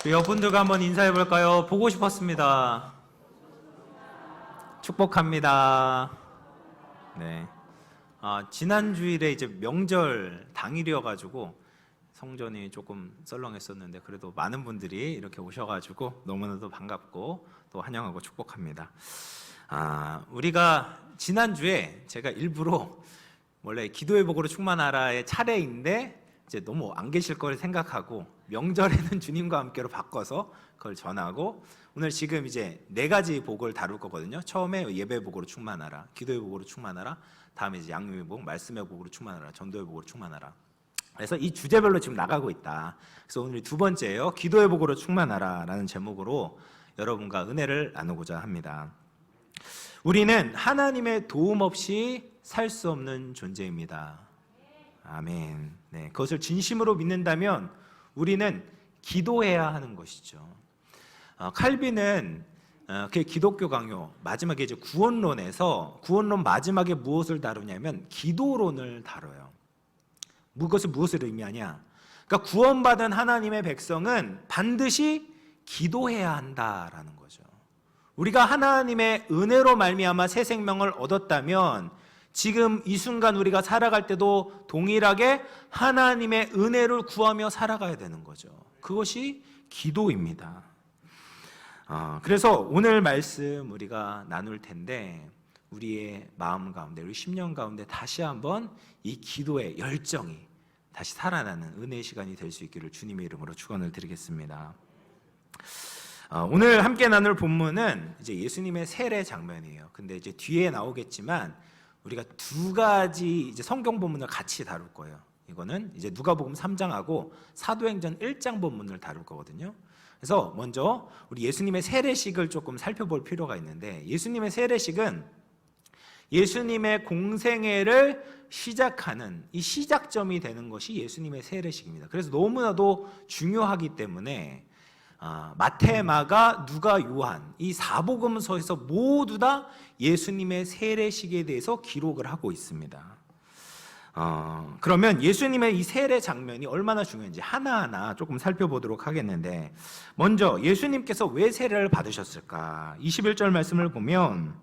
여러분들과 한번 인사해 볼까요? 보고 싶었습니다. 축복합니다. 네. 지난 주일에 이제 명절 당일이어가지고 성전이 조금 썰렁했었는데 그래도 많은 분들이 이렇게 오셔가지고 너무나도 반갑고 또 환영하고 축복합니다. 우리가 지난 주에 제가 일부러 원래 기도의 복으로 충만하라의 차례인데 이제 너무 안 계실 걸 생각하고 명절에는 주님과 함께로 바꿔서 그걸 전하고 오늘 지금 이제 4가지 복을 다룰 거거든요. 처음에 예배의 복으로 충만하라, 기도의 복으로 충만하라, 다음에 이제 양육의 복, 말씀의 복으로 충만하라, 전도의 복으로 충만하라. 그래서 이 주제별로 지금 나가고 있다. 그래서 오늘 2번째예요. 기도의 복으로 충만하라라는 제목으로 여러분과 은혜를 나누고자 합니다. 우리는 하나님의 도움 없이 살 수 없는 존재입니다. 아멘. 네, 그것을 진심으로 믿는다면 우리는 기도해야 하는 것이죠. 칼빈은 그 기독교 강요 마지막에 이제 구원론에서 구원론 마지막에 무엇을 다루냐면 기도론을 다뤄요. 그것은 무엇을 의미하냐? 그러니까 구원받은 하나님의 백성은 반드시 기도해야 한다라는 거죠. 우리가 하나님의 은혜로 말미암아 새 생명을 얻었다면 지금 이 순간 우리가 살아갈 때도 동일하게 하나님의 은혜를 구하며 살아가야 되는 거죠. 그것이 기도입니다. 그래서 오늘 말씀 우리가 나눌 텐데 우리의 마음 가운데, 우리 심령 가운데 다시 한번 이 기도의 열정이 다시 살아나는 은혜의 시간이 될 수 있기를 주님의 이름으로 축원을 드리겠습니다. 오늘 함께 나눌 본문은 이제 예수님의 세례 장면이에요. 근데 이제 뒤에 나오겠지만 우리가 2가지 이제 성경 본문을 같이 다룰 거예요. 이거는 이제 누가복음 3장하고 사도행전 1장 본문을 다룰 거거든요. 그래서 먼저 우리 예수님의 세례식을 조금 살펴볼 필요가 있는데 예수님의 세례식은 예수님의 공생애를 시작하는 이 시작점이 되는 것이 예수님의 세례식입니다. 그래서 너무나도 중요하기 때문에 마태, 마가, 누가, 요한 이 4복음서에서 모두 다 예수님의 세례식에 대해서 기록을 하고 있습니다. 그러면 예수님의 이 세례 장면이 얼마나 중요한지 하나하나 조금 살펴보도록 하겠는데 먼저 예수님께서 왜 세례를 받으셨을까? 21절 말씀을 보면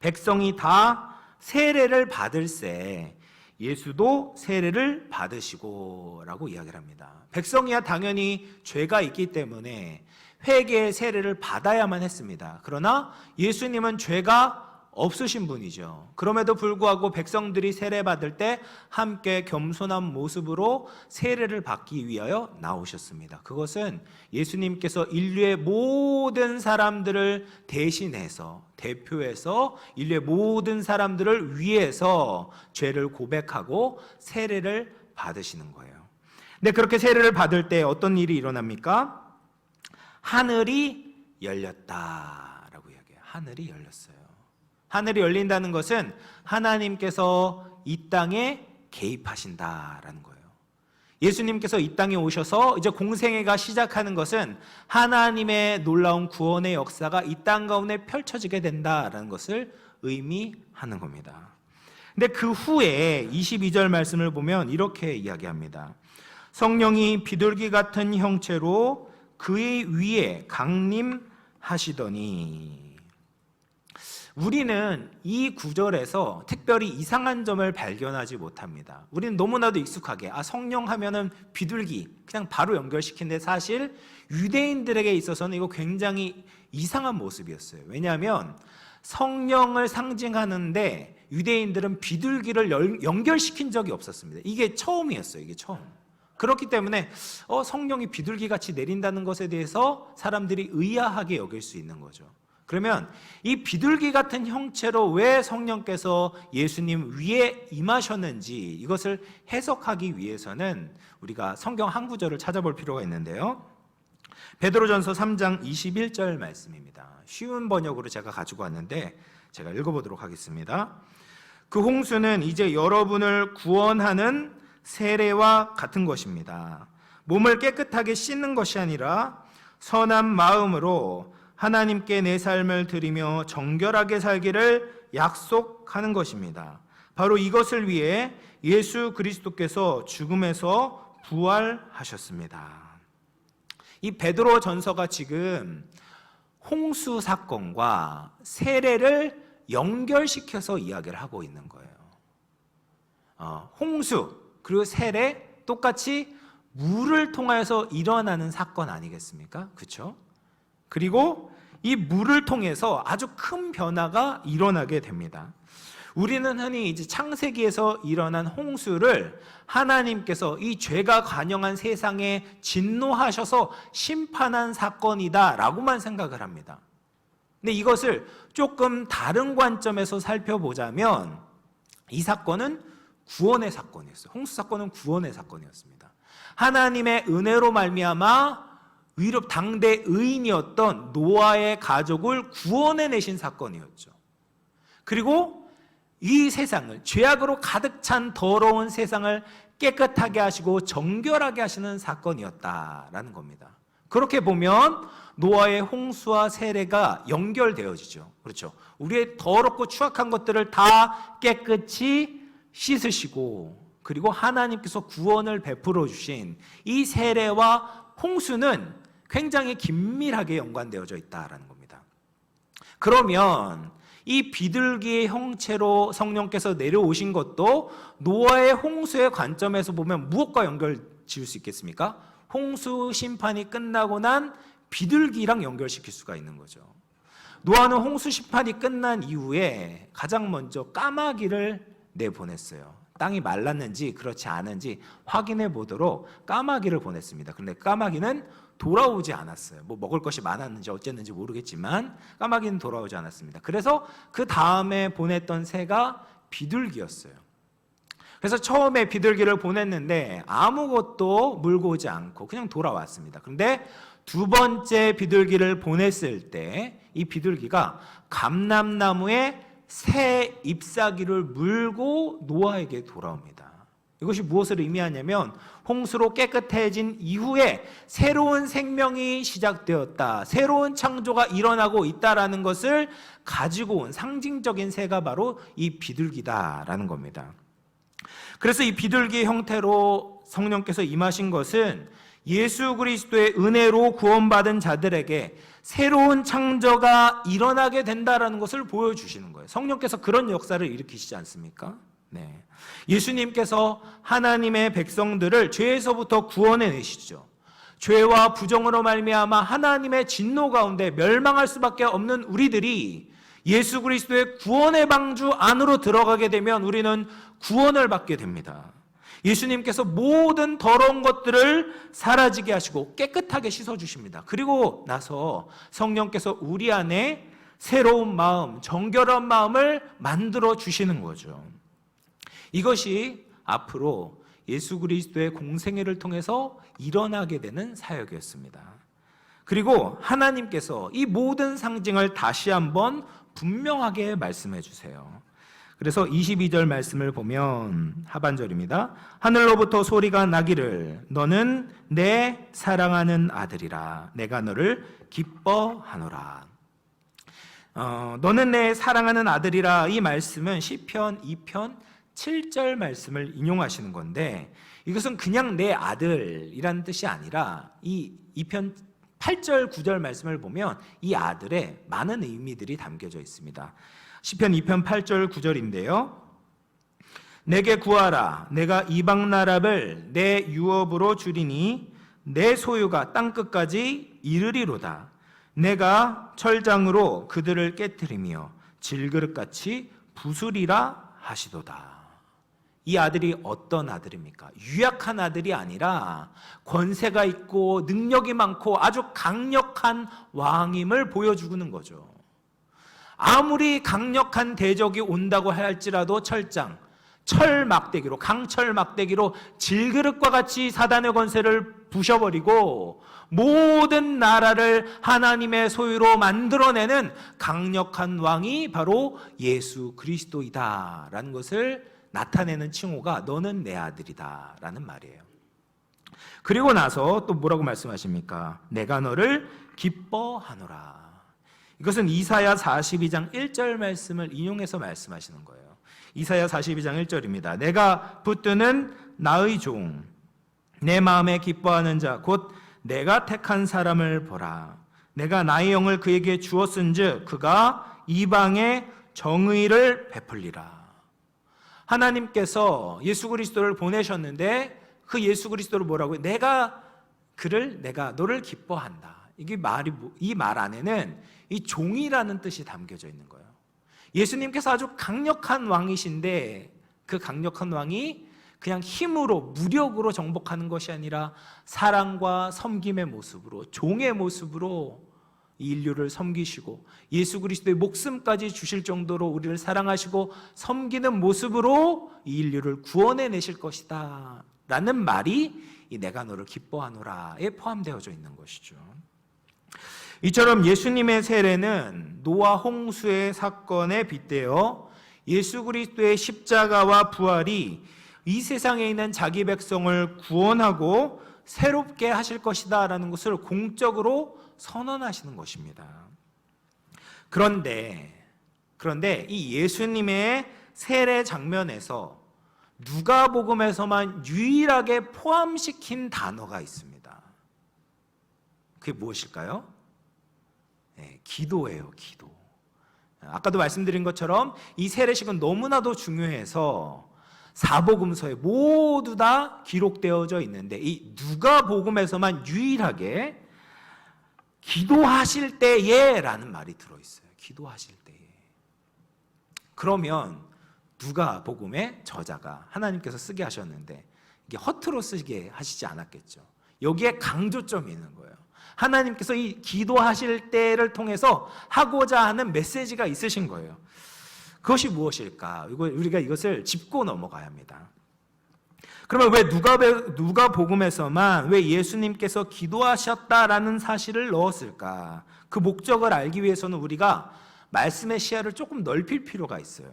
백성이 다 세례를 받을세 예수도 세례를 받으시고 라고 이야기를 합니다. 백성이야 당연히 죄가 있기 때문에 회개의 세례를 받아야만 했습니다. 그러나 예수님은 죄가 없으신 분이죠. 그럼에도 불구하고 백성들이 세례받을 때 함께 겸손한 모습으로 세례를 받기 위하여 나오셨습니다. 그것은 예수님께서 인류의 모든 사람들을 대신해서 대표해서 인류의 모든 사람들을 위해서 죄를 고백하고 세례를 받으시는 거예요. 근데 그렇게 세례를 받을 때 어떤 일이 일어납니까? 하늘이 열렸다라고 이야기해요. 하늘이 열렸어요. 하늘이 열린다는 것은 하나님께서 이 땅에 개입하신다라는 거예요. 예수님께서 이 땅에 오셔서 이제 공생애가 시작하는 것은 하나님의 놀라운 구원의 역사가 이 땅 가운데 펼쳐지게 된다라는 것을 의미하는 겁니다. 근데 그 후에 22절 말씀을 보면 이렇게 이야기합니다. 성령이 비둘기 같은 형체로 그의 위에 강림하시더니 우리는 이 구절에서 특별히 이상한 점을 발견하지 못합니다. 우리는 너무나도 익숙하게 성령 하면은 비둘기 그냥 바로 연결시키는데 사실 유대인들에게 있어서는 이거 굉장히 이상한 모습이었어요. 왜냐하면 성령을 상징하는데 유대인들은 비둘기를 연결시킨 적이 없었습니다. 이게 처음이었어요. 이게 처음. 그렇기 때문에 성령이 비둘기같이 내린다는 것에 대해서 사람들이 의아하게 여길 수 있는 거죠. 그러면 이 비둘기 같은 형체로 왜 성령께서 예수님 위에 임하셨는지 이것을 해석하기 위해서는 우리가 성경 한 구절을 찾아볼 필요가 있는데요. 베드로전서 3장 21절 말씀입니다. 쉬운 번역으로 제가 가지고 왔는데 제가 읽어보도록 하겠습니다. 그 홍수는 이제 여러분을 구원하는 세례와 같은 것입니다. 몸을 깨끗하게 씻는 것이 아니라 선한 마음으로 하나님께 내 삶을 드리며 정결하게 살기를 약속하는 것입니다. 바로 이것을 위해 예수 그리스도께서 죽음에서 부활하셨습니다. 이 베드로 전서가 지금 홍수 사건과 세례를 연결시켜서 이야기를 하고 있는 거예요. 홍수 그리고 세례 똑같이 물을 통해서 일어나는 사건 아니겠습니까? 그렇죠? 그리고 이 물을 통해서 아주 큰 변화가 일어나게 됩니다. 우리는 흔히 이제 창세기에서 일어난 홍수를 하나님께서 이 죄가 관영한 세상에 진노하셔서 심판한 사건이다라고만 생각을 합니다. 근데 이것을 조금 다른 관점에서 살펴보자면 이 사건은 구원의 사건이었어요. 홍수 사건은 구원의 사건이었습니다. 하나님의 은혜로 말미암아 당대 의인이었던 노아의 가족을 구원해내신 사건이었죠. 그리고 이 세상을, 죄악으로 가득 찬 더러운 세상을 깨끗하게 하시고 정결하게 하시는 사건이었다라는 겁니다. 그렇게 보면 노아의 홍수와 세례가 연결되어지죠. 그렇죠? 우리의 더럽고 추악한 것들을 다 깨끗이 씻으시고, 그리고 하나님께서 구원을 베풀어 주신 이 세례와 홍수는 굉장히 긴밀하게 연관되어져 있다라는 겁니다. 그러면 이 비둘기의 형체로 성령께서 내려오신 것도 노아의 홍수의 관점에서 보면 무엇과 연결 지을 수 있겠습니까? 홍수 심판이 끝나고 난 비둘기랑 연결시킬 수가 있는 거죠. 노아는 홍수 심판이 끝난 이후에 가장 먼저 까마귀를 내보냈어요. 땅이 말랐는지 그렇지 않은지 확인해 보도록 까마귀를 보냈습니다. 그런데 까마귀는 돌아오지 않았어요. 뭐 먹을 것이 많았는지 어쨌는지 모르겠지만 까마귀는 돌아오지 않았습니다. 그래서 그 다음에 보냈던 새가 비둘기였어요. 그래서 처음에 비둘기를 보냈는데 아무것도 물고 오지 않고 그냥 돌아왔습니다. 그런데 두 번째 비둘기를 보냈을 때 이 비둘기가 감람나무에 새 잎사귀를 물고 노아에게 돌아옵니다. 이것이 무엇을 의미하냐면 홍수로 깨끗해진 이후에 새로운 생명이 시작되었다, 새로운 창조가 일어나고 있다라는 것을 가지고 온 상징적인 새가 바로 이 비둘기다라는 겁니다. 그래서 이 비둘기 형태로 성령께서 임하신 것은 예수 그리스도의 은혜로 구원받은 자들에게 새로운 창조가 일어나게 된다라는 것을 보여주시는 거예요. 성령께서 그런 역사를 일으키시지 않습니까? 네. 예수님께서 하나님의 백성들을 죄에서부터 구원해 내시죠. 죄와 부정으로 말미암아 하나님의 진노 가운데 멸망할 수밖에 없는 우리들이 예수 그리스도의 구원의 방주 안으로 들어가게 되면 우리는 구원을 받게 됩니다. 예수님께서 모든 더러운 것들을 사라지게 하시고 깨끗하게 씻어주십니다. 그리고 나서 성령께서 우리 안에 새로운 마음, 정결한 마음을 만들어 주시는 거죠. 이것이 앞으로 예수 그리스도의 공생애를 통해서 일어나게 되는 사역이었습니다. 그리고 하나님께서 이 모든 상징을 다시 한번 분명하게 말씀해 주세요. 그래서 22절 말씀을 보면 하반절입니다. 하늘로부터 소리가 나기를 너는 내 사랑하는 아들이라 내가 너를 기뻐하노라. 너는 내 사랑하는 아들이라, 이 말씀은 시편 2편 7절 말씀을 인용하시는 건데 이것은 그냥 내 아들이라는 뜻이 아니라 이 2편 8절 9절 말씀을 보면 이 아들에 많은 의미들이 담겨져 있습니다. 시편 2편 8절 9절인데요. 내게 구하라. 내가 이방 나라를 내 유업으로 주리니 내 소유가 땅끝까지 이르리로다. 내가 철장으로 그들을 깨뜨리며 질그릇같이 부수리라 하시도다. 이 아들이 어떤 아들입니까? 유약한 아들이 아니라 권세가 있고 능력이 많고 아주 강력한 왕임을 보여주는 거죠. 아무리 강력한 대적이 온다고 할지라도 철장, 철 막대기로, 강철 막대기로 질그릇과 같이 사단의 권세를 부셔버리고 모든 나라를 하나님의 소유로 만들어내는 강력한 왕이 바로 예수 그리스도이다라는 것을 나타내는 칭호가 너는 내 아들이다 라는 말이에요. 그리고 나서 또 뭐라고 말씀하십니까? 내가 너를 기뻐하노라. 이것은 이사야 42장 1절 말씀을 인용해서 말씀하시는 거예요. 이사야 42장 1절입니다. 내가 붙드는 나의 종, 내 마음에 기뻐하는 자, 곧 내가 택한 사람을 보라. 내가 나의 영을 그에게 주었은즉 그가 이방에 정의를 베풀리라. 하나님께서 예수 그리스도를 보내셨는데 그 예수 그리스도를 뭐라고요? 내가 너를 기뻐한다. 이게 이 말 안에는 이 종이라는 뜻이 담겨져 있는 거예요. 예수님께서 아주 강력한 왕이신데 그 강력한 왕이 그냥 힘으로 무력으로 정복하는 것이 아니라 사랑과 섬김의 모습으로, 종의 모습으로 이 인류를 섬기시고 예수 그리스도의 목숨까지 주실 정도로 우리를 사랑하시고 섬기는 모습으로 이 인류를 구원해 내실 것이다 라는 말이 이 내가 너를 기뻐하노라에 포함되어져 있는 것이죠. 이처럼 예수님의 세례는 노아 홍수의 사건에 빗대어 예수 그리스도의 십자가와 부활이 이 세상에 있는 자기 백성을 구원하고 새롭게 하실 것이다 라는 것을 공적으로 선언하시는 것입니다. 그런데 이 예수님의 세례 장면에서 누가복음에서만 유일하게 포함시킨 단어가 있습니다. 그게 무엇일까요? 네, 기도예요. 기도. 아까도 말씀드린 것처럼 이 세례식은 너무나도 중요해서 사복음서에 모두 다 기록되어져 있는데 이 누가복음에서만 유일하게 기도하실 때에 라는 말이 들어있어요. 기도하실 때에. 그러면 누가복음의 저자가 하나님께서 쓰게 하셨는데 이게 허투루 쓰게 하시지 않았겠죠. 여기에 강조점이 있는 거예요. 하나님께서 이 기도하실 때를 통해서 하고자 하는 메시지가 있으신 거예요. 그것이 무엇일까? 우리가 이것을 짚고 넘어가야 합니다. 그러면 왜 누가복음에서만 왜 예수님께서 기도하셨다라는 사실을 넣었을까? 그 목적을 알기 위해서는 우리가 말씀의 시야를 조금 넓힐 필요가 있어요.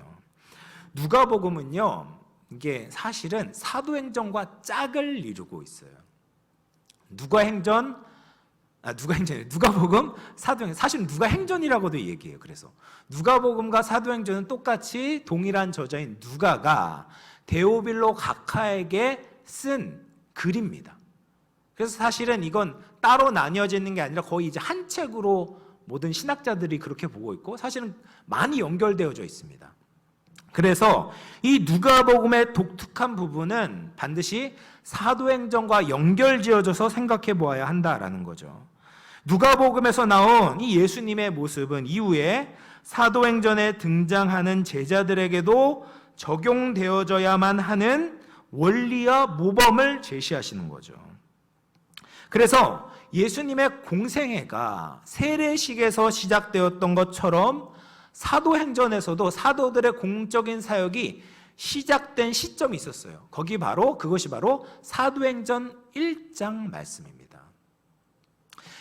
누가복음은요, 이게 사실은 사도행전과 짝을 이루고 있어요. 누가복음, 사도행전. 사실은 누가행전이라고도 얘기해요. 그래서 누가복음과 사도행전은 똑같이 동일한 저자인 누가가 데오빌로 각하에게 쓴 글입니다. 그래서 사실은 이건 따로 나뉘어져 있는 게 아니라 거의 이제 한 책으로 모든 신학자들이 그렇게 보고 있고 사실은 많이 연결되어져 있습니다. 그래서 이 누가복음의 독특한 부분은 반드시 사도행전과 연결지어져서 생각해 보아야 한다라는 거죠. 누가복음에서 나온 이 예수님의 모습은 이후에 사도행전에 등장하는 제자들에게도 적용되어져야만 하는 원리와 모범을 제시하시는 거죠. 그래서 예수님의 공생애가 세례식에서 시작되었던 것처럼 사도행전에서도 사도들의 공적인 사역이 시작된 시점이 있었어요. 그것이 바로 사도행전 1장 말씀입니다.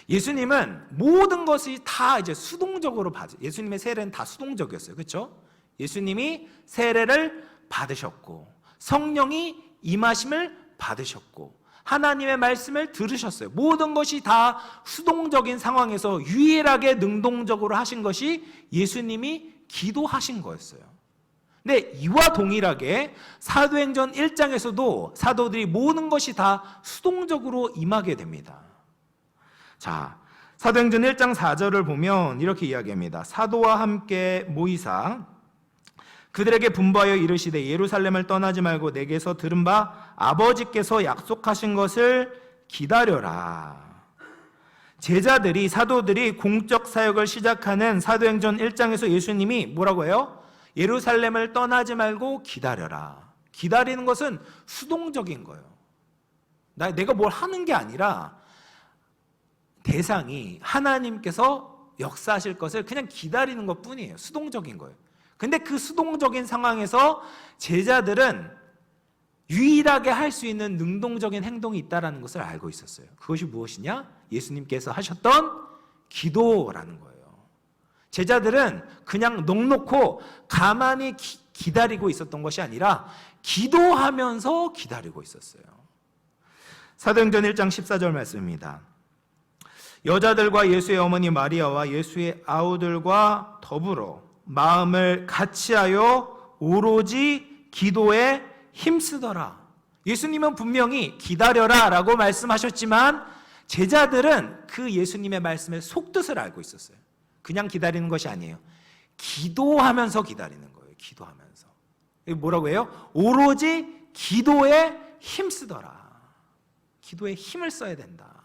예수님은 모든 것이 다 이제 수동적으로 예수님의 세례는 다 수동적이었어요. 그렇죠? 예수님이 세례를 받으셨고 성령이 임하심을 받으셨고 하나님의 말씀을 들으셨어요. 모든 것이 다 수동적인 상황에서 유일하게 능동적으로 하신 것이 예수님이 기도하신 거였어요. 근데 이와 동일하게 사도행전 1장에서도 사도들이 모든 것이 다 수동적으로 임하게 됩니다. 자, 사도행전 1장 4절을 보면 이렇게 이야기합니다. 사도와 함께 모이사 그들에게 분부하여 이르시되 예루살렘을 떠나지 말고 내게서 들은 바 아버지께서 약속하신 것을 기다려라. 사도들이 공적 사역을 시작하는 사도행전 1장에서 예수님이 뭐라고 해요? 예루살렘을 떠나지 말고 기다려라. 기다리는 것은 수동적인 거예요. 내가 뭘 하는 게 아니라 대상이 하나님께서 역사하실 것을 그냥 기다리는 것 뿐이에요. 수동적인 거예요. 근데 그 수동적인 상황에서 제자들은 유일하게 할 수 있는 능동적인 행동이 있다는 것을 알고 있었어요. 그것이 무엇이냐? 예수님께서 하셨던 기도라는 거예요. 제자들은 그냥 넋놓고 가만히 기다리고 있었던 것이 아니라 기도하면서 기다리고 있었어요. 사도행전 1장 14절 말씀입니다. 여자들과 예수의 어머니 마리아와 예수의 아우들과 더불어 마음을 같이하여 오로지 기도에 힘쓰더라. 예수님은 분명히 기다려라 라고 말씀하셨지만 제자들은 그 예수님의 말씀의 속뜻을 알고 있었어요. 그냥 기다리는 것이 아니에요. 기도하면서 기다리는 거예요. 기도하면서. 이게 뭐라고 해요? 오로지 기도에 힘쓰더라. 기도에 힘을 써야 된다.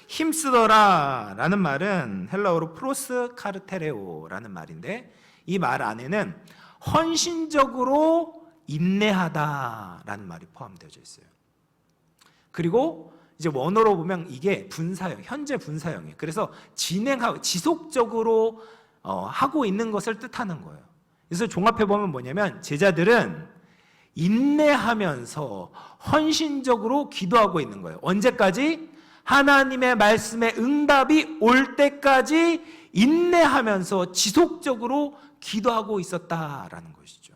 힘쓰더라 라는 말은 헬라어로 프로스 카르테레오라는 말인데, 이 말 안에는 헌신적으로 인내하다 라는 말이 포함되어 있어요. 그리고 이제 원어로 보면 이게 분사형, 현재 분사형이에요. 그래서 진행하고 지속적으로 하고 있는 것을 뜻하는 거예요. 그래서 종합해 보면 뭐냐면, 제자들은 인내하면서 헌신적으로 기도하고 있는 거예요. 언제까지? 하나님의 말씀에 응답이 올 때까지 인내하면서 지속적으로 기도하고 있었다라는 것이죠.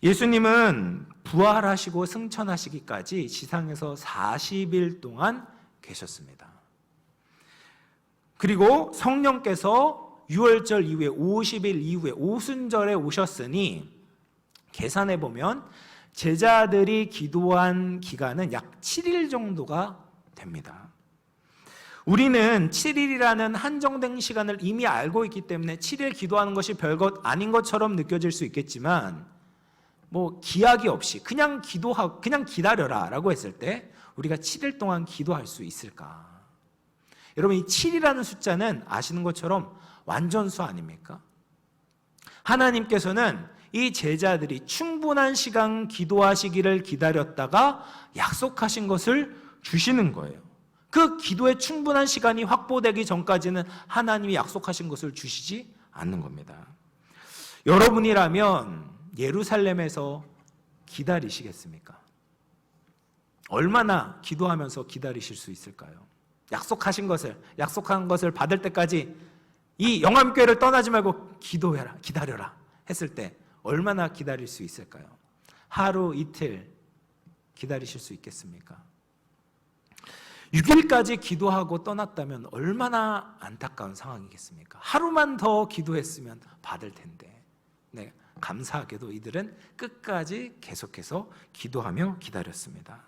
예수님은 부활하시고 승천하시기까지 지상에서 40일 동안 계셨습니다. 그리고 성령께서 유월절 이후에 50일 이후에 오순절에 오셨으니 계산해 보면 제자들이 기도한 기간은 약 7일 정도가 됩니다. 우리는 7일이라는 한정된 시간을 이미 알고 있기 때문에 7일 기도하는 것이 별것 아닌 것처럼 느껴질 수 있겠지만, 뭐 기약이 없이 그냥 기도하고 그냥 기다려라 라고 했을 때 우리가 7일 동안 기도할 수 있을까? 여러분, 이 7이라는 숫자는 아시는 것처럼 완전수 아닙니까? 하나님께서는 이 제자들이 충분한 시간 기도하시기를 기다렸다가 약속하신 것을 주시는 거예요. 그 기도의 충분한 시간이 확보되기 전까지는 하나님이 약속하신 것을 주시지 않는 겁니다. 여러분이라면 예루살렘에서 기다리시겠습니까? 얼마나 기도하면서 기다리실 수 있을까요? 약속한 것을 받을 때까지 이 영암교회를 떠나지 말고 기도해라, 기다려라 했을 때 얼마나 기다릴 수 있을까요? 하루 이틀 기다리실 수 있겠습니까? 6일까지 기도하고 떠났다면 얼마나 안타까운 상황이겠습니까? 하루만 더 기도했으면 받을 텐데. 네, 감사하게도 이들은 끝까지 계속해서 기도하며 기다렸습니다.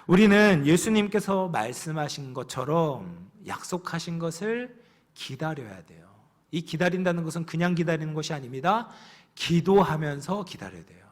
우리는 예수님께서 말씀하신 것처럼 약속하신 것을 기다려야 돼요. 이 기다린다는 것은 그냥 기다리는 것이 아닙니다. 기도하면서 기다려야 돼요.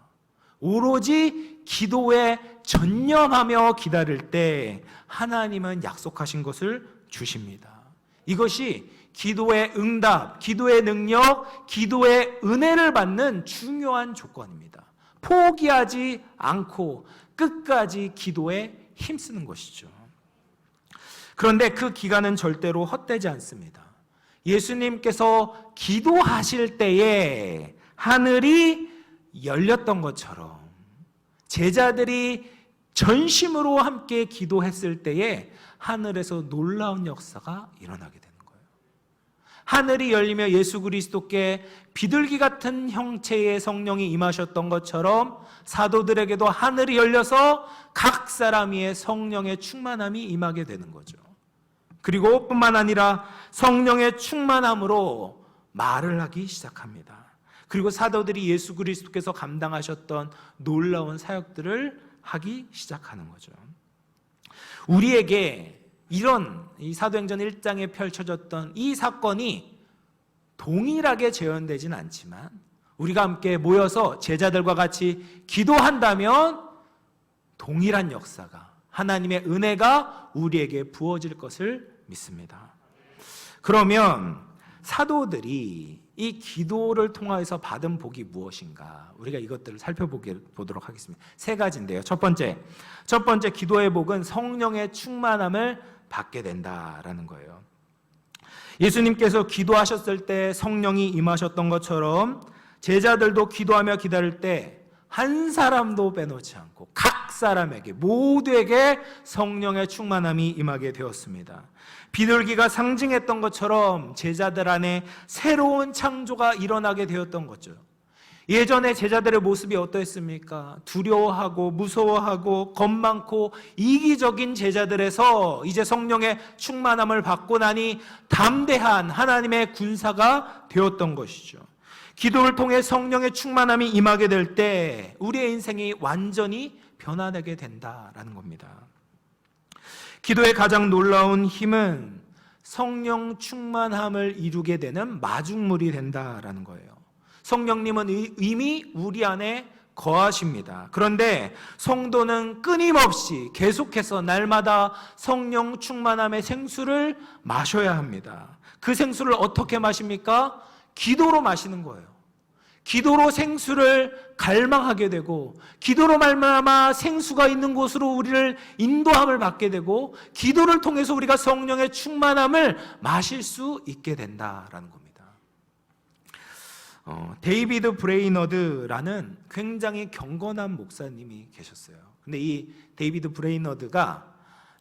오로지 기도에 전념하며 기다릴 때 하나님은 약속하신 것을 주십니다. 이것이 기도의 응답, 기도의 능력, 기도의 은혜를 받는 중요한 조건입니다. 포기하지 않고 끝까지 기도에 힘쓰는 것이죠. 그런데 그 기간은 절대로 헛되지 않습니다. 예수님께서 기도하실 때에 하늘이 열렸던 것처럼 제자들이 전심으로 함께 기도했을 때에 하늘에서 놀라운 역사가 일어나게 되는 거예요. 하늘이 열리며 예수 그리스도께 비둘기 같은 형체의 성령이 임하셨던 것처럼 사도들에게도 하늘이 열려서 각 사람 위에 성령의 충만함이 임하게 되는 거죠. 그리고 뿐만 아니라 성령의 충만함으로 말을 하기 시작합니다. 그리고 사도들이 예수 그리스도께서 감당하셨던 놀라운 사역들을 하기 시작하는 거죠. 우리에게 이런 이 사도행전 1장에 펼쳐졌던 이 사건이 동일하게 재현되진 않지만 우리가 함께 모여서 제자들과 같이 기도한다면 동일한 역사가, 하나님의 은혜가 우리에게 부어질 것을 믿습니다. 그러면 사도들이 이 기도를 통해서 받은 복이 무엇인가? 우리가 이것들을 살펴보도록 하겠습니다. 세 가지인데요. 첫 번째 기도의 복은 성령의 충만함을 받게 된다라는 거예요. 예수님께서 기도하셨을 때 성령이 임하셨던 것처럼 제자들도 기도하며 기다릴 때 한 사람도 빼놓지 않고 각 사람에게, 모두에게 성령의 충만함이 임하게 되었습니다. 비둘기가 상징했던 것처럼 제자들 안에 새로운 창조가 일어나게 되었던 거죠. 예전에 제자들의 모습이 어떠했습니까? 두려워하고 무서워하고 겁 많고 이기적인 제자들에서 이제 성령의 충만함을 받고 나니 담대한 하나님의 군사가 되었던 것이죠. 기도를 통해 성령의 충만함이 임하게 될 때 우리의 인생이 완전히 변화되게 된다라는 겁니다. 기도의 가장 놀라운 힘은 성령 충만함을 이루게 되는 마중물이 된다라는 거예요. 성령님은 이미 우리 안에 거하십니다. 그런데 성도는 끊임없이 계속해서 날마다 성령 충만함의 생수를 마셔야 합니다. 그 생수를 어떻게 마십니까? 기도로 마시는 거예요. 기도로 생수를 갈망하게 되고, 기도로 말미암아 생수가 있는 곳으로 우리를 인도함을 받게 되고, 기도를 통해서 우리가 성령의 충만함을 마실 수 있게 된다라는 겁니다. 데이비드 브레이너드라는 굉장히 경건한 목사님이 계셨어요. 근데 이 데이비드 브레이너드가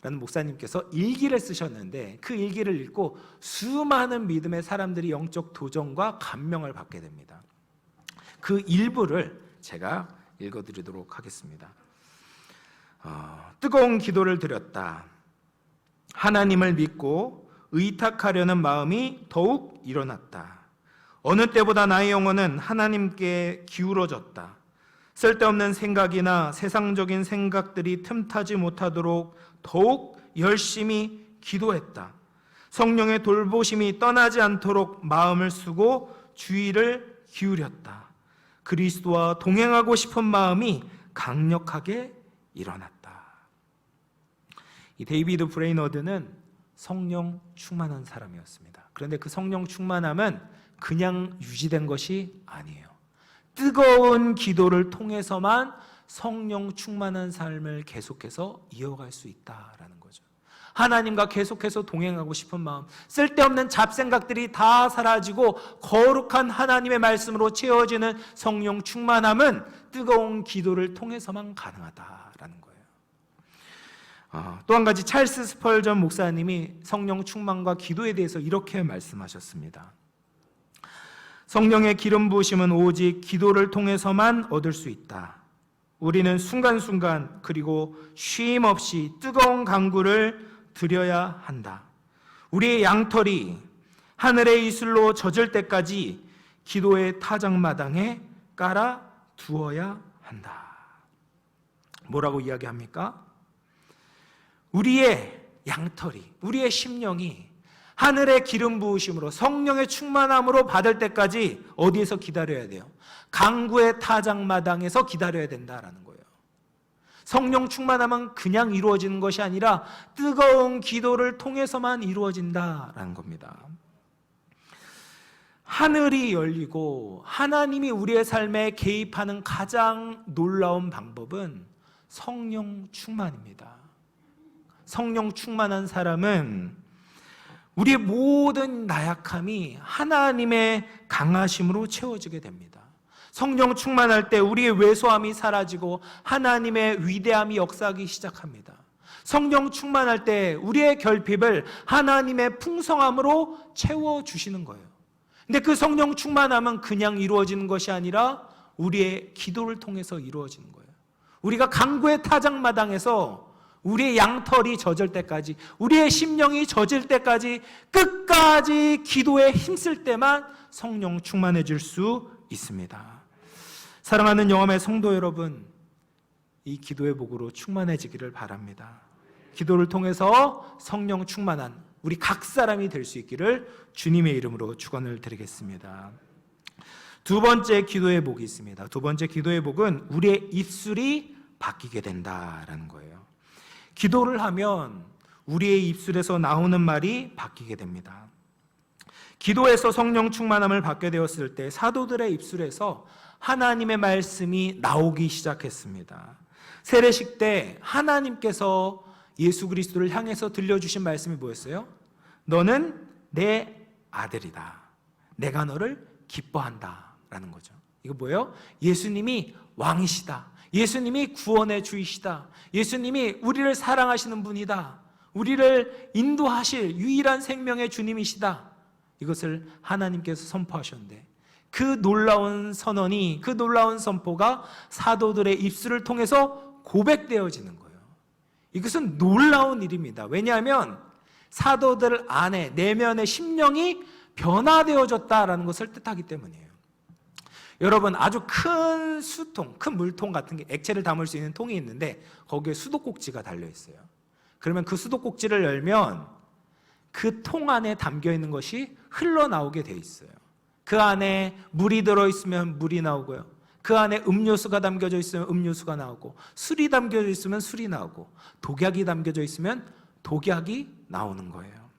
라는 목사님께서 일기를 쓰셨는데, 그 일기를 읽고 수많은 믿음의 사람들이 영적 도전과 감명을 받게 됩니다. 그 일부를 제가 읽어드리도록 하겠습니다. 뜨거운 기도를 드렸다. 하나님을 믿고 의탁하려는 마음이 더욱 일어났다. 어느 때보다 나의 영혼은 하나님께 기울어졌다. 쓸데없는 생각이나 세상적인 생각들이 틈타지 못하도록 더욱 열심히 기도했다. 성령의 돌보심이 떠나지 않도록 마음을 쓰고 주의를 기울였다. 그리스도와 동행하고 싶은 마음이 강력하게 일어났다. 이 데이비드 브레이너드는 성령 충만한 사람이었습니다. 그런데 그 성령 충만함은 그냥 유지된 것이 아니에요. 뜨거운 기도를 통해서만 성령 충만한 삶을 계속해서 이어갈 수 있다라는 거죠. 하나님과 계속해서 동행하고 싶은 마음, 쓸데없는 잡생각들이 다 사라지고 거룩한 하나님의 말씀으로 채워지는 성령 충만함은 뜨거운 기도를 통해서만 가능하다라는 거예요. 또 한 가지 찰스 스펄전 목사님이 성령 충만과 기도에 대해서 이렇게 말씀하셨습니다. 성령의 기름 부으심은 오직 기도를 통해서만 얻을 수 있다. 우리는 순간순간 그리고 쉼 없이 뜨거운 강구를 드려야 한다. 우리의 양털이 하늘의 이슬로 젖을 때까지 기도의 타작마당에 깔아 두어야 한다. 뭐라고 이야기합니까? 우리의 양털이, 우리의 심령이 하늘의 기름 부으심으로 성령의 충만함으로 받을 때까지 어디에서 기다려야 돼요? 강구의 타작마당에서 기다려야 된다라는 거예요. 성령 충만함은 그냥 이루어지는 것이 아니라 뜨거운 기도를 통해서만 이루어진다라는 겁니다. 하늘이 열리고 하나님이 우리의 삶에 개입하는 가장 놀라운 방법은 성령 충만입니다. 성령 충만한 사람은 우리의 모든 나약함이 하나님의 강하심으로 채워지게 됩니다. 성령 충만할 때 우리의 왜소함이 사라지고 하나님의 위대함이 역사하기 시작합니다. 성령 충만할 때 우리의 결핍을 하나님의 풍성함으로 채워주시는 거예요. 근데 그 성령 충만함은 그냥 이루어지는 것이 아니라 우리의 기도를 통해서 이루어지는 거예요. 우리가 강구의 타작마당에서 우리의 양털이 젖을 때까지, 우리의 심령이 젖을 때까지 끝까지 기도에 힘쓸 때만 성령 충만해질 수 있습니다. 사랑하는 영암의 성도 여러분, 이 기도의 복으로 충만해지기를 바랍니다. 기도를 통해서 성령 충만한 우리 각 사람이 될 수 있기를 주님의 이름으로 축원을 드리겠습니다. 두 번째 기도의 복이 있습니다. 두 번째 기도의 복은 우리의 입술이 바뀌게 된다라는 거예요. 기도를 하면 우리의 입술에서 나오는 말이 바뀌게 됩니다. 기도에서 성령 충만함을 받게 되었을 때 사도들의 입술에서 하나님의 말씀이 나오기 시작했습니다. 세례식 때 하나님께서 예수 그리스도를 향해서 들려주신 말씀이 뭐였어요? 너는 내 아들이다. 내가 너를 기뻐한다 라는 거죠. 이거 뭐예요? 예수님이 왕이시다. 예수님이 구원의 주이시다. 예수님이 우리를 사랑하시는 분이다. 우리를 인도하실 유일한 생명의 주님이시다. 이것을 하나님께서 선포하셨는데 그 놀라운 선언이, 그 놀라운 선포가 사도들의 입술을 통해서 고백되어지는 거예요. 이것은 놀라운 일입니다. 왜냐하면 사도들 안에, 내면의 심령이 변화되어졌다라는 것을 뜻하기 때문이에요. 여러분, 아주 큰 수통, 큰 물통 같은 게 액체를 담을 수 있는 통이 있는데 거기에 수도꼭지가 달려 있어요. 그러면 그 수도꼭지를 열면 그 통 안에 담겨 있는 것이 흘러나오게 돼 있어요. 그 안에 물이 들어있으면 물이 나오고요, 그 안에 음료수가 담겨져 있으면 음료수가 나오고, 술이 담겨져 있으면 술이 나오고, 독약이 담겨져 있으면 독약이 나오는 거예요.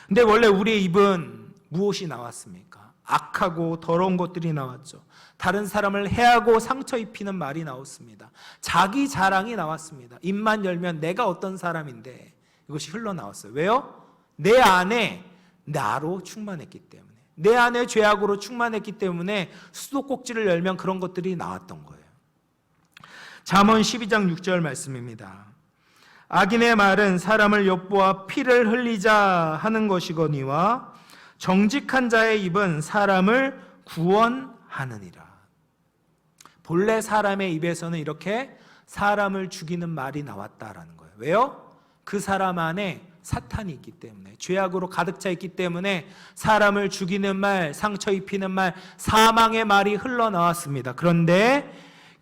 근데 원래 우리의 입은 무엇이 나왔습니까? 악하고 더러운 것들이 나왔죠. 다른 사람을 해하고 상처 입히는 말이 나왔습니다. 자기 자랑이 나왔습니다. 입만 열면 내가 어떤 사람인데 이것이 흘러나왔어요. 왜요? 내 안에 나로 충만했기 때문에, 내 안에 죄악으로 충만했기 때문에 수도꼭지를 열면 그런 것들이 나왔던 거예요. 잠언 12장 6절 말씀입니다. 악인의 말은 사람을 엿보아 피를 흘리자 하는 것이거니와 정직한 자의 입은 사람을 구원하느니라. 본래 사람의 입에서는 이렇게 사람을 죽이는 말이 나왔다라는 거예요. 왜요? 그 사람 안에 사탄이 있기 때문에, 죄악으로 가득 차 있기 때문에 사람을 죽이는 말, 상처 입히는 말, 사망의 말이 흘러나왔습니다. 그런데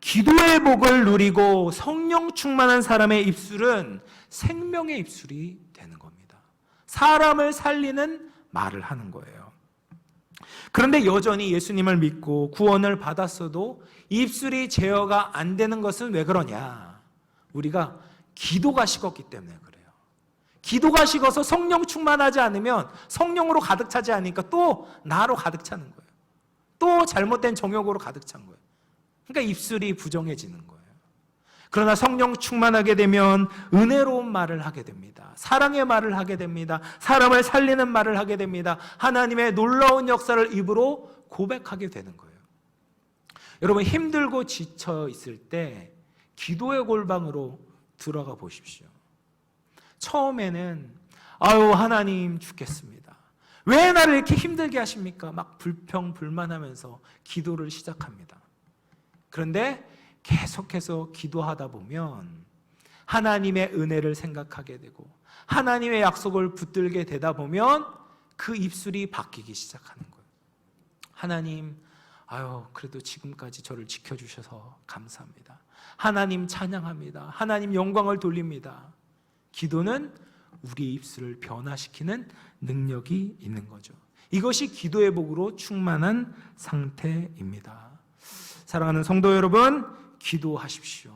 기도의 복을 누리고 성령 충만한 사람의 입술은 생명의 입술이 되는 겁니다. 사람을 살리는 말을 하는 거예요. 그런데 여전히 예수님을 믿고 구원을 받았어도 입술이 제어가 안 되는 것은 왜 그러냐? 우리가 기도가 식었기 때문에 그래요. 기도가 식어서 성령 충만하지 않으면, 성령으로 가득 차지 않으니까 또 나로 가득 차는 거예요. 또 잘못된 정욕으로 가득 찬 거예요. 그러니까 입술이 부정해지는 거예요. 그러나 성령 충만하게 되면 은혜로운 말을 하게 됩니다. 사랑의 말을 하게 됩니다. 사람을 살리는 말을 하게 됩니다. 하나님의 놀라운 역사를 입으로 고백하게 되는 거예요. 여러분, 힘들고 지쳐 있을 때 기도의 골방으로 들어가 보십시오. 처음에는 아유 하나님 죽겠습니다, 왜 나를 이렇게 힘들게 하십니까? 막 불평불만하면서 기도를 시작합니다. 그런데 계속해서 기도하다 보면 하나님의 은혜를 생각하게 되고 하나님의 약속을 붙들게 되다 보면 그 입술이 바뀌기 시작하는 거예요. 하나님, 아유 그래도 지금까지 저를 지켜주셔서 감사합니다. 하나님 찬양합니다. 하나님 영광을 돌립니다. 기도는 우리 입술을 변화시키는 능력이 있는 거죠. 이것이 기도의 복으로 충만한 상태입니다. 사랑하는 성도 여러분, 기도하십시오.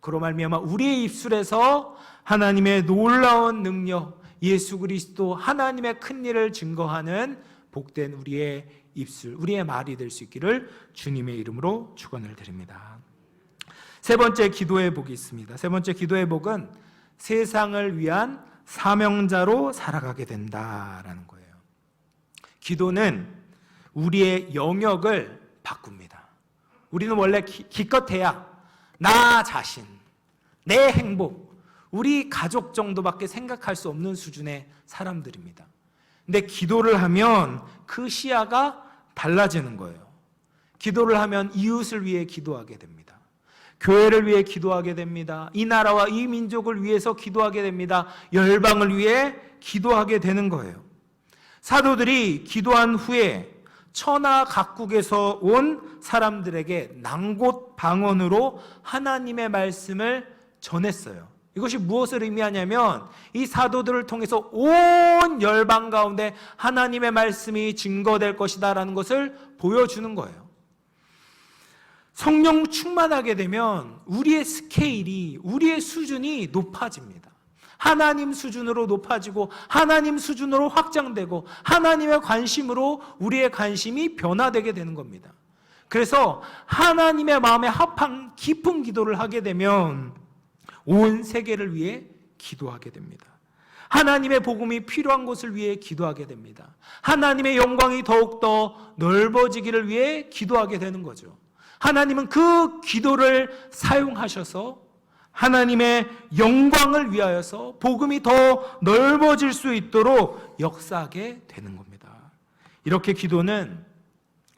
그로 말미암아 우리의 입술에서 하나님의 놀라운 능력, 예수 그리스도 하나님의 큰 일을 증거하는 복된 우리의 입술, 우리의 말이 될 수 있기를 주님의 이름으로 축원을 드립니다. 세 번째 기도의 복이 있습니다. 세 번째 기도의 복은 세상을 위한 사명자로 살아가게 된다라는 거예요. 기도는 우리의 영역을 바꿉니다. 우리는 원래 기껏해야 나 자신, 내 행복, 우리 가족 정도밖에 생각할 수 없는 수준의 사람들입니다. 근데 기도를 하면 그 시야가 달라지는 거예요. 기도를 하면 이웃을 위해 기도하게 됩니다. 교회를 위해 기도하게 됩니다. 이 나라와 이 민족을 위해서 기도하게 됩니다. 열방을 위해 기도하게 되는 거예요. 사도들이 기도한 후에 천하 각국에서 온 사람들에게 난곳 방언으로 하나님의 말씀을 전했어요. 이것이 무엇을 의미하냐면 이 사도들을 통해서 온 열방 가운데 하나님의 말씀이 증거될 것이다 라는 것을 보여주는 거예요. 성령 충만하게 되면 우리의 스케일이, 우리의 수준이 높아집니다. 하나님 수준으로 높아지고 하나님 수준으로 확장되고 하나님의 관심으로 우리의 관심이 변화되게 되는 겁니다. 그래서 하나님의 마음에 합한 깊은 기도를 하게 되면 온 세계를 위해 기도하게 됩니다. 하나님의 복음이 필요한 곳을 위해 기도하게 됩니다. 하나님의 영광이 더욱더 넓어지기를 위해 기도하게 되는 거죠. 하나님은 그 기도를 사용하셔서 하나님의 영광을 위하여서 복음이 더 넓어질 수 있도록 역사하게 되는 겁니다. 이렇게 기도는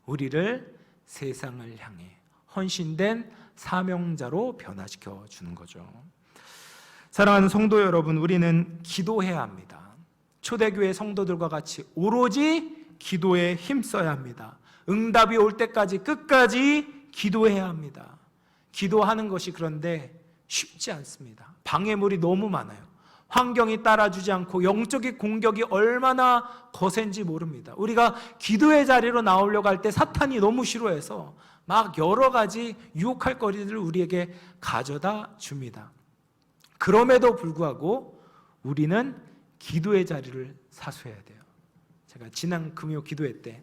우리를 세상을 향해 헌신된 사명자로 변화시켜 주는 거죠. 사랑하는 성도 여러분, 우리는 기도해야 합니다. 초대교회 성도들과 같이 오로지 기도에 힘써야 합니다. 응답이 올 때까지 끝까지 기도해야 합니다. 기도하는 것이 그런데 쉽지 않습니다. 방해물이 너무 많아요. 환경이 따라주지 않고 영적인 공격이 얼마나 거센지 모릅니다. 우리가 기도의 자리로 나오려고 할 때 사탄이 너무 싫어해서 막 여러 가지 유혹할 거리들을 우리에게 가져다 줍니다. 그럼에도 불구하고 우리는 기도의 자리를 사수해야 돼요. 제가 지난 금요 기도회 때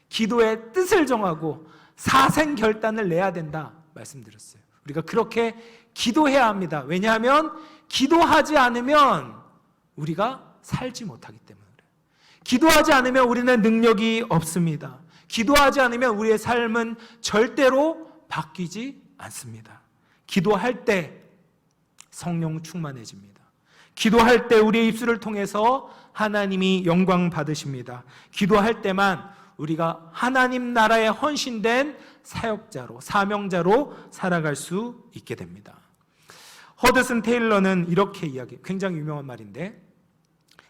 기도의 뜻을 정하고 사생 결단을 내야 된다 말씀드렸어요. 우리가 그렇게 기도해야 합니다. 왜냐하면 기도하지 않으면 우리가 살지 못하기 때문에 그래요. 기도하지 않으면 우리는 능력이 없습니다. 기도하지 않으면 우리의 삶은 절대로 바뀌지 않습니다. 기도할 때 성령 충만해집니다. 기도할 때 우리의 입술을 통해서 하나님이 영광 받으십니다. 기도할 때만 우리가 하나님 나라에 헌신된 사역자로, 사명자로 살아갈 수 있게 됩니다. 허드슨 테일러는 이렇게 굉장히 유명한 말인데,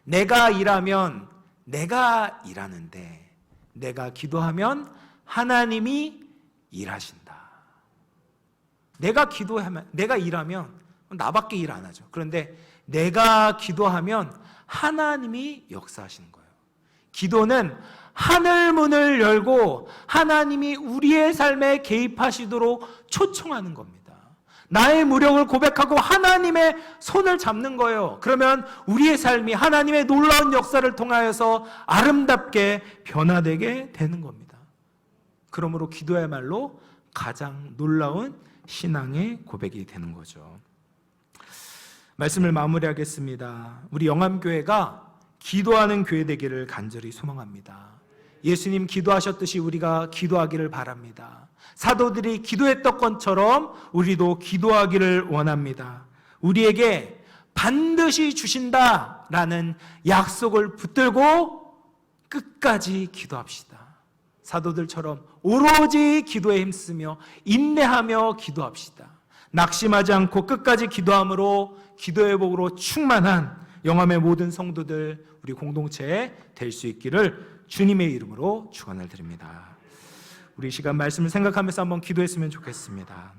내가 일하면 내가 일하는데 내가 기도하면 하나님이 일하신다. 내가 기도하면, 내가 일하면 나밖에 일 안 하죠. 그런데 내가 기도하면 하나님이 역사하시는 거예요. 기도는 하늘 문을 열고 하나님이 우리의 삶에 개입하시도록 초청하는 겁니다. 나의 무력을 고백하고 하나님의 손을 잡는 거예요. 그러면 우리의 삶이 하나님의 놀라운 역사를 통하여서 아름답게 변화되게 되는 겁니다. 그러므로 기도야말로 가장 놀라운 신앙의 고백이 되는 거죠. 말씀을 마무리하겠습니다. 우리 영암교회가 기도하는 교회 되기를 간절히 소망합니다. 예수님 기도하셨듯이 우리가 기도하기를 바랍니다. 사도들이 기도했던 것처럼 우리도 기도하기를 원합니다. 우리에게 반드시 주신다라는 약속을 붙들고 끝까지 기도합시다. 사도들처럼 오로지 기도에 힘쓰며 인내하며 기도합시다. 낙심하지 않고 끝까지 기도함으로 기도의 복으로 충만한 영암의 모든 성도들, 우리 공동체에 될 수 있기를 주님의 이름으로 축원을 드립니다. 우리 시간 말씀을 생각하면서 한번 기도했으면 좋겠습니다.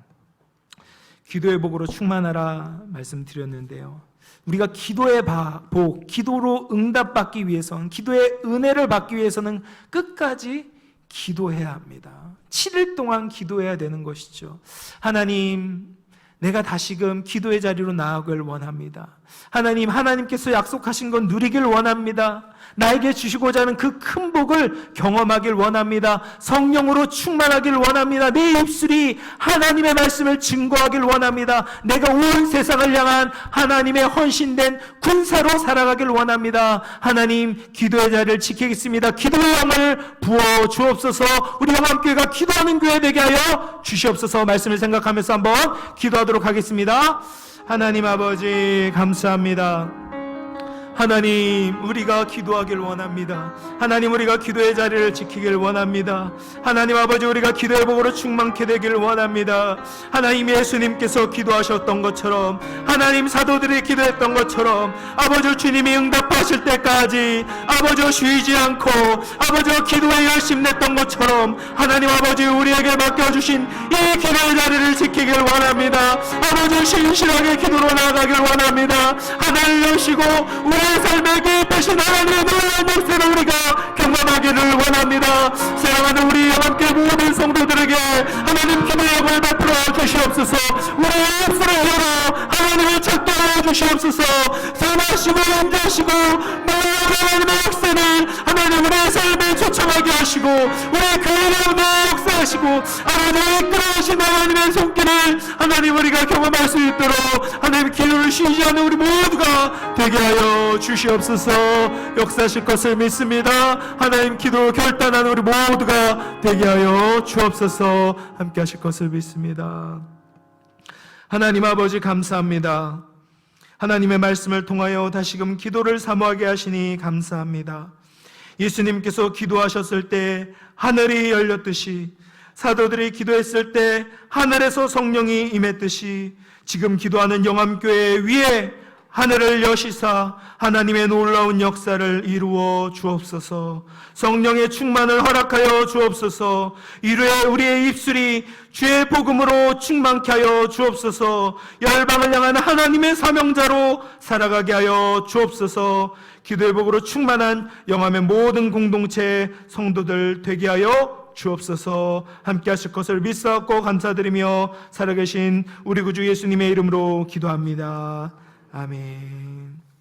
기도의 복으로 충만하라 말씀드렸는데요, 우리가 기도의 복, 기도로 응답받기 위해서는, 기도의 은혜를 받기 위해서는 끝까지 기도해야 합니다. 7일 동안 기도해야 되는 것이죠. 하나님, 내가 다시금 기도의 자리로 나아가길 원합니다. 하나님, 하나님께서 약속하신 건 누리길 원합니다. 나에게 주시고자 하는 그 큰 복을 경험하길 원합니다. 성령으로 충만하길 원합니다. 내 입술이 하나님의 말씀을 증거하길 원합니다. 내가 온 세상을 향한 하나님의 헌신된 군사로 살아가길 원합니다. 하나님, 기도의 자리를 지키겠습니다. 기도의 영을 부어 주옵소서. 우리 영암교회가 기도하는 교회 되게 하여 주시옵소서. 말씀을 생각하면서 한번 기도하도록 하겠습니다. 하나님 아버지, 감사합니다. 하나님, 우리가 기도하길 원합니다. 하나님, 우리가 기도의 자리를 지키길 원합니다. 하나님 아버지, 우리가 기도의 복으로 충만케 되길 원합니다. 하나님, 예수님께서 기도하셨던 것처럼, 하나님 사도들이 기도했던 것처럼 아버지 주님이 응답하실 때까지 아버지 쉬지 않고 아버지 기도에 열심냈던 것처럼 하나님 아버지 우리에게 맡겨주신 이 기도의 자리를 지키길 원합니다. 아버지 신실하게 기도로 나아가길 원합니다. 하나님 여시고 우리의 삶에 개입하신 하나님의 놀라운 역사를 우리가 경험하기를 원합니다. 사랑하는 우리 영암교회 모든 성도들에게 하나님 기도의 복을 베풀어 주시옵소서. 우리의 입술을 열어 하나님을 찾도록 주시옵소서. 선하시고 인자하시고 놀라운 하나님의 역사를 하나님 우리의 삶에 초청하게 하시고 우리의 교회 가운데 역사하시고 아버지 이끌어오신 하나님의 손길을 하나님 우리가 경험할 수 있도록 하나님 기도를 쉬지 않는 우리 모두가 되게 하여 주시옵소서. 역사하실 것을 믿습니다. 하나님 기도 결단하는 우리 모두가 되게 하여 주옵소서. 함께 하실 것을 믿습니다. 하나님 아버지 감사합니다. 하나님의 말씀을 통하여 다시금 기도를 사모하게 하시니 감사합니다. 예수님께서 기도하셨을 때 하늘이 열렸듯이, 사도들이 기도했을 때 하늘에서 성령이 임했듯이, 지금 기도하는 영암교회 위에 하늘을 여시사 하나님의 놀라운 역사를 이루어 주옵소서. 성령의 충만을 허락하여 주옵소서. 이루에 우리의 입술이 주의 복음으로 충만케 하여 주옵소서. 열방을 향한 하나님의 사명자로 살아가게 하여 주옵소서. 기도의 복으로 충만한 영암의 모든 공동체 성도들 되게 하여 주옵소서. 함께 하실 것을 믿사옵고 감사드리며 살아계신 우리 구주 예수님의 이름으로 기도합니다. 아멘.